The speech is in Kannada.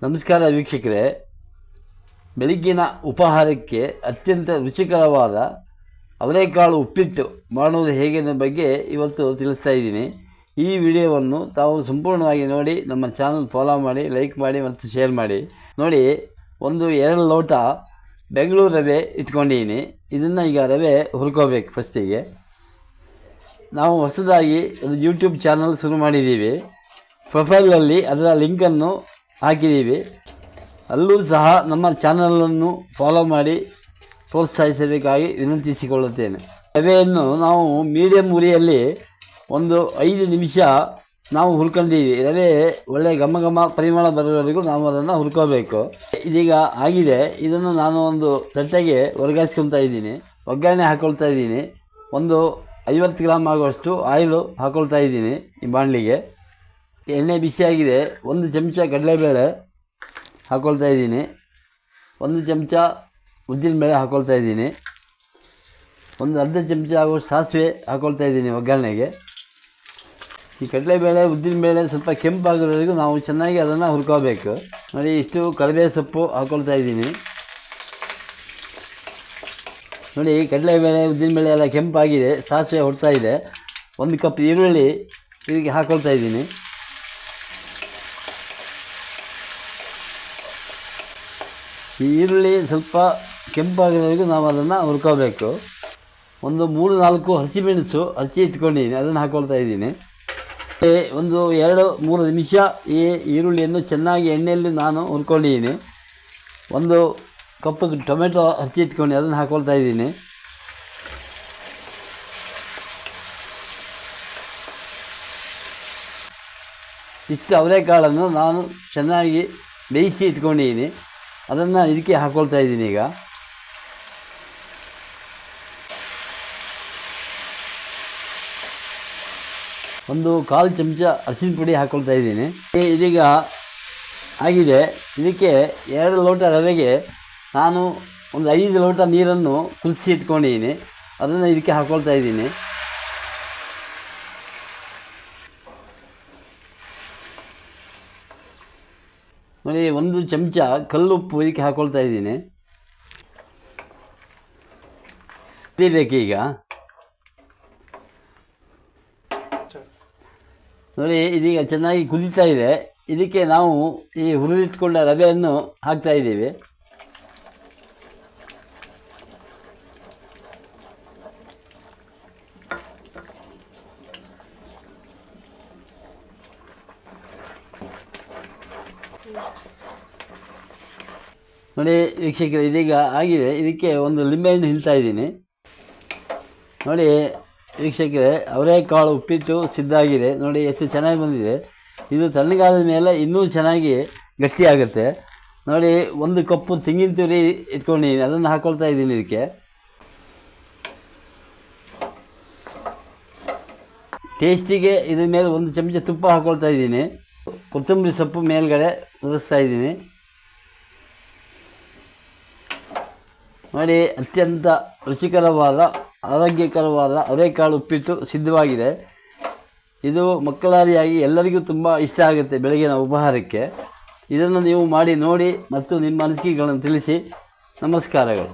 ನಮಸ್ಕಾರ ವೀಕ್ಷಕರೇ, ಬೆಳಗ್ಗಿನ ಉಪಹಾರಕ್ಕೆ ಅತ್ಯಂತ ರುಚಿಕರವಾದ ಅವರೆಕಾಳು ಉಪ್ಪಿಟ್ಟು ಮಾಡುವುದು ಹೇಗೆ ಅನ್ನೋ ಬಗ್ಗೆ ಇವತ್ತು ತಿಳಿಸ್ತಾ ಇದ್ದೀನಿ. ಈ ವಿಡಿಯೋವನ್ನು ತಾವು ಸಂಪೂರ್ಣವಾಗಿ ನೋಡಿ ನಮ್ಮ ಚಾನಲ್ ಫಾಲೋ ಮಾಡಿ, ಲೈಕ್ ಮಾಡಿ ಮತ್ತು ಶೇರ್ ಮಾಡಿ. ನೋಡಿ, 2 ಲೋಟ ಬೆಂಗಳೂರು ರವೆ ಇಟ್ಕೊಂಡಿದ್ದೀನಿ. ಇದನ್ನು ಈಗ ರವೆ ಹುರ್ಕೋಬೇಕು. ಫಸ್ಟಿಗೆ ನಾವು ಹೊಸದಾಗಿ ಒಂದು ಯೂಟ್ಯೂಬ್ ಚಾನಲ್ ಶುರು ಮಾಡಿದ್ದೀವಿ. ಪ್ರೊಫೈಲಲ್ಲಿ ಅದರ ಲಿಂಕನ್ನು ಹಾಕಿದ್ದೀವಿ. ಅಲ್ಲೂ ಸಹ ನಮ್ಮ ಚಾನಲನ್ನು ಫಾಲೋ ಮಾಡಿ ಪ್ರೋತ್ಸಾಹಿಸಬೇಕಾಗಿ ವಿನಂತಿಸಿಕೊಳ್ಳುತ್ತೇನೆ. ರವೆಯನ್ನು ನಾವು ಮೀಡಿಯಮ್ ಉರಿಯಲ್ಲಿ 5 ನಿಮಿಷ ನಾವು ಹುರ್ಕೊಂಡಿದ್ದೀವಿ. ರವೆ ಒಳ್ಳೆಯ ಘಮ ಪರಿಮಳ ಬರೋವರೆಗೂ ನಾವು ಅದನ್ನು ಹುರ್ಕೋಬೇಕು. ಇದೀಗ ಆಗಿದೆ. ಇದನ್ನು ನಾನು ಒಂದು ತಟ್ಟೆಗೆ ವರ್ಗಾಯಿಸ್ಕೊಳ್ತಾ ಇದ್ದೀನಿ. ಒಗ್ಗರಣೆ ಹಾಕ್ಕೊಳ್ತಾ ಇದ್ದೀನಿ. 50 ಗ್ರಾಮ್ ಆಗುವಷ್ಟು ಆಯಿಲು ಹಾಕ್ಕೊಳ್ತಾ ಇದ್ದೀನಿ. ಈ ಬಾಣಲಿಗೆ ಎಣ್ಣೆ ಬಿಸಿಯಾಗಿದೆ. 1 ಚಮಚ ಕಡಲೆಬೇಳೆ ಹಾಕ್ಕೊಳ್ತಾ ಇದ್ದೀನಿ. 1 ಚಮಚ ಉದ್ದಿನಬೇಳೆ ಹಾಕ್ಕೊಳ್ತಾ ಇದ್ದೀನಿ. ಅರ್ಧ ಚಮಚ ಆಗುವಷ್ಟು ಸಾಸಿವೆ ಹಾಕ್ಕೊಳ್ತಾ ಇದ್ದೀನಿ ಒಗ್ಗರಣೆಗೆ. ಈ ಕಡಲೆಬೇಳೆ ಉದ್ದಿನಬೇಳೆ ಸ್ವಲ್ಪ ಕೆಂಪಾಗೋವರೆಗೂ ನಾವು ಚೆನ್ನಾಗಿ ಅದನ್ನು ಹುರ್ಕೋಬೇಕು. ನೋಡಿ, ಇಷ್ಟು ಕರಿಬೇವು ಸೊಪ್ಪು ಹಾಕ್ಕೊಳ್ತಾ ಇದ್ದೀನಿ. ನೋಡಿ, ಕಡಲೆಬೇಳೆ ಉದ್ದಿನಬೇಳೆ ಎಲ್ಲ ಕೆಂಪಾಗಿದೆ, ಸಾಸಿವೆ ಹೊಡ್ತಾ ಇದೆ. 1 ಕಪ್ ಈರುಳ್ಳಿ ಇದಕ್ಕೆ ಹಾಕ್ಕೊಳ್ತಾ ಇದ್ದೀನಿ. ಈ ಈರುಳ್ಳಿ ಸ್ವಲ್ಪ ಕೆಂಪಾಗೋವರೆಗೂ ನಾವು ಅದನ್ನು ಹುರ್ಕೋಬೇಕು. 3-4 ಹಸಿಮೆಣಸು ಹಚ್ಚಿ ಇಟ್ಕೊಂಡಿದ್ದೀನಿ, ಅದನ್ನು ಹಾಕ್ಕೊಳ್ತಾ ಇದ್ದೀನಿ. 2-3 ನಿಮಿಷ ಈ ಈರುಳ್ಳಿಯನ್ನು ಚೆನ್ನಾಗಿ ಎಣ್ಣೆಯಲ್ಲಿ ನಾನು ಹುರ್ಕೊಂಡಿದ್ದೀನಿ. 1 ಕಪ್ ಟೊಮೆಟೊ ಹಚ್ಚಿ ಇಟ್ಕೊಂಡು ಅದನ್ನು ಹಾಕ್ಕೊಳ್ತಾ ಇದ್ದೀನಿ. ಇಷ್ಟು ಅವರೆಕಾಳನ್ನು ನಾನು ಚೆನ್ನಾಗಿ ಬೇಯಿಸಿ ಇಟ್ಕೊಂಡಿದ್ದೀನಿ. ಅದನ್ನು ಇದಕ್ಕೆ ಹಾಕ್ಕೊಳ್ತಾ ಇದ್ದೀನಿ. ಈಗ 1/4 ಚಮಚ ಅರಿಶಿನ ಪುಡಿ ಹಾಕ್ಕೊಳ್ತಾ ಇದ್ದೀನಿ. ಇದೀಗ ಆಗಿದೆ. ಇದಕ್ಕೆ 2 ಲೋಟ ರವೆಗೆ ನಾನು 5 ಲೋಟ ನೀರನ್ನು ಕುದಿಸಿ ಇಟ್ಕೊಂಡಿದ್ದೀನಿ. ಅದನ್ನು ಇದಕ್ಕೆ ಹಾಕ್ಕೊಳ್ತಾ ಇದ್ದೀನಿ. ನೋಡಿ, 1 ಚಮಚ ಕಲ್ಲುಪ್ಪು ಇದಕ್ಕೆ ಹಾಕ್ಕೊಳ್ತಾ ಇದ್ದೀನಿ. ಬೇಕೀಗ ನೋಡಿ, ಇದೀಗ ಚೆನ್ನಾಗಿ ಕುದೀತಾ ಇದೆ. ಇದಕ್ಕೆ ನಾವು ಈ ಹುರಿದಿಟ್ಕೊಂಡ ರವೆಯನ್ನು ಹಾಕ್ತಾ ಇದ್ದೀವಿ. ನೋಡಿ ವೀಕ್ಷಕರು, ಇದೀಗ ಆಗಿದೆ. ಇದಕ್ಕೆ 1 ಲಿಂಬೆಹಣ್ಣು ಹಿಂಡ್ತಾ ಇದ್ದೀನಿ. ನೋಡಿ ವೀಕ್ಷಕರೇ, ಅವರೆಕಾಳು ಉಪ್ಪಿಟ್ಟು ಸಿದ್ಧ ಆಗಿದೆ. ನೋಡಿ ಎಷ್ಟು ಚೆನ್ನಾಗಿ ಬಂದಿದೆ. ಇದು ತಣ್ಣಗಾದ ಮೇಲೆ ಇನ್ನೂ ಚೆನ್ನಾಗಿ ಗಟ್ಟಿಯಾಗುತ್ತೆ. ನೋಡಿ, 1 ಕಪ್ಪು ತೆಂಗಿನ ತುರಿ ಇಟ್ಕೊಂಡಿದ್ದೀನಿ, ಅದನ್ನು ಹಾಕ್ಕೊಳ್ತಾ ಇದ್ದೀನಿ. ಇದಕ್ಕೆ ಟೇಸ್ಟಿಗೆ ಇದ್ರ ಮೇಲೆ 1 ಚಮಚ ತುಪ್ಪ ಹಾಕ್ಕೊಳ್ತಾ ಇದ್ದೀನಿ. ಕೊತ್ತಂಬರಿ ಸೊಪ್ಪು ಮೇಲ್ಗಡೆ ಉದುರಿಸ್ತಾ ಇದ್ದೀನಿ. ನೋಡಿ, ಅತ್ಯಂತ ರುಚಿಕರವಾದ ಆರೋಗ್ಯಕರವಾದ ಅವರೆಕಾಳು ಉಪ್ಪಿಟ್ಟು ಸಿದ್ಧವಾಗಿದೆ. ಇದು ಮಕ್ಕಳಾದಿಯಾಗಿ ಎಲ್ಲರಿಗೂ ತುಂಬ ಇಷ್ಟ ಆಗುತ್ತೆ ಬೆಳಗಿನ ಉಪಹಾರಕ್ಕೆ. ಇದನ್ನು ನೀವು ಮಾಡಿ ನೋಡಿ ಮತ್ತು ನಿಮ್ಮ ಅನಿಸಿಕೆಗಳನ್ನು ತಿಳಿಸಿ. ನಮಸ್ಕಾರಗಳು.